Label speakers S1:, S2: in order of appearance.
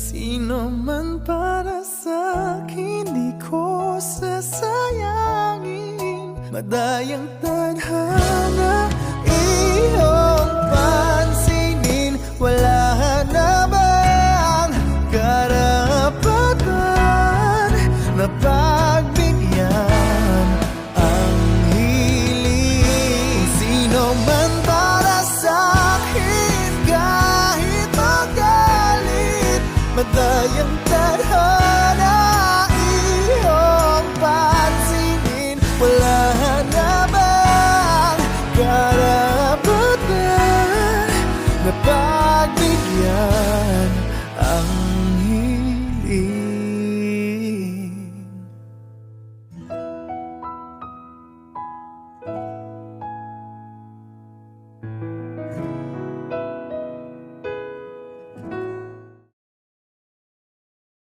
S1: Sino man para sa'kin di ko sasayangin. Madayang tadhana iyong pansinin. Wala na bang karapatan na pagbigyan ang hiling? Sino man para sa'kin kahit magalit. Madayang tadhana